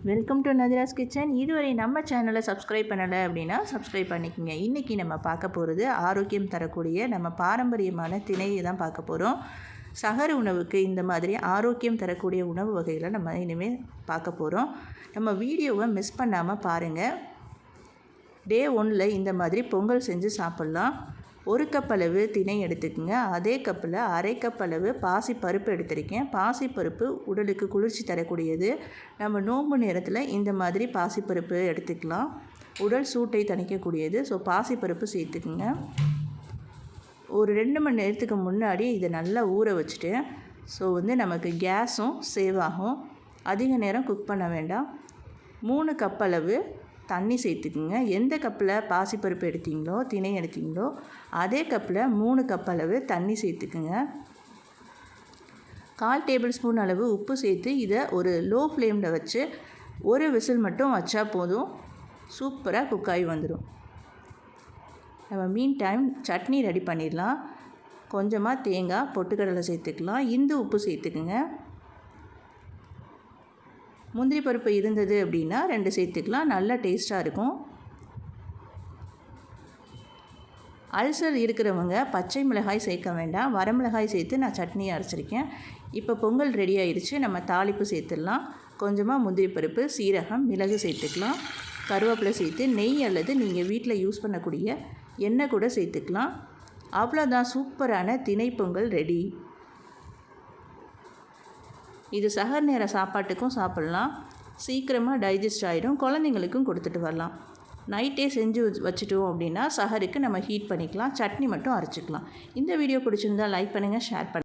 Welcome to நதிராஸ் kitchen. இதுவரை நம்ம சேனலை சப்ஸ்கிரைப் பண்ணலை அப்படின்னா சப்ஸ்கிரைப் பண்ணிக்கோங்க. இன்றைக்கி நம்ம பார்க்க போகிறது ஆரோக்கியம் தரக்கூடிய நம்ம பாரம்பரியமான திணையை தான் பார்க்க போகிறோம். சகர் உணவுக்கு இந்த மாதிரி ஆரோக்கியம் தரக்கூடிய உணவு வகைகளை நம்ம இனிமேல் பார்க்க போகிறோம். நம்ம வீடியோவை மிஸ் பண்ணாமல் பாருங்கள். டே 1 இந்த மாதிரி பொங்கல் செஞ்சு சாப்பிட்லாம். 1 கப் அளவு திணை எடுத்துக்கோங்க. அதே கப்பில் அரை கப் அளவு பாசிப்பருப்பு எடுத்திருக்கேன். பாசிப்பருப்பு உடலுக்கு குளிர்ச்சி தரக்கூடியது. நம்ம நோன்பு நேரத்தில் இந்த மாதிரி பாசிப்பருப்பு எடுத்துக்கலாம். உடல் சூட்டை தணிக்கக்கூடியது. ஸோ பாசிப்பருப்பு சேர்த்துக்குங்க. ஒரு 2 மணி நேரத்துக்கு முன்னாடி இதை நல்லா ஊற வச்சுட்டு நமக்கு கேஸும் சேவ் ஆகும். அதிக நேரம் குக் பண்ண வேண்டாம். 3 கப் அளவு தண்ணி சேர்த்துக்குங்க. எந்த கப்பில் பாசிப்பருப்பு எடுத்தீங்களோ திணை எடுத்தீங்களோ அதே கப்பில் 3 கப் அளவு தண்ணி சேர்த்துக்குங்க. 1/4 டேபிள் ஸ்பூன் அளவு உப்பு சேர்த்து இதை ஒரு லோ ஃப்ளேமில் வச்சு ஒரு விசில் மட்டும் வச்சா போதும். சூப்பராக குக் ஆகி வந்துடும். நம்ம மீன் டைம் சட்னி ரெடி பண்ணிடலாம். கொஞ்சமாக தேங்காய் பொட்டுக்கடலை சேர்த்துக்கலாம். இந்து உப்பு சேர்த்துக்குங்க. முந்திரி பருப்பு இருந்தது அப்படின்னா 2 சேர்த்துக்கலாம். நல்லா டேஸ்ட்டாக இருக்கும். அல்சர் இருக்கிறவங்க பச்சை மிளகாய் சேர்க்க வேண்டாம். வரமிளகாய் சேர்த்து நான் சட்னியை அரைச்சிருக்கேன். இப்போ பொங்கல் ரெடி ஆயிடுச்சு. நம்ம தாளிப்பு சேர்த்துடலாம். கொஞ்சமாக முந்திரி பருப்பு, சீரகம், மிளகு சேர்த்துக்கலாம். கருவேப்பிலை சேர்த்து நெய் அல்லது நீங்கள் வீட்டில் யூஸ் பண்ணக்கூடிய எண்ணெய் கூட சேர்த்துக்கலாம். அவ்வளோதான், சூப்பரான திணை பொங்கல் ரெடி. இது சகர் நேர சாப்பாட்டுக்கும் சாப்பிட்லாம். சீக்கிரமாக டைஜஸ்ட் ஆகிடும். குழந்தைங்களுக்கும் கொடுத்துட்டு வரலாம். நைட்டே செஞ்சு வச்சுட்டோம் அப்படின்னா சகருக்கு நம்ம ஹீட் பண்ணிக்கலாம். சட்னி மட்டும் அரைச்சிக்கலாம். இந்த வீடியோ பிடிச்சிருந்தால் லைக் பண்ணுங்கள், ஷேர் பண்ணுங்கள்.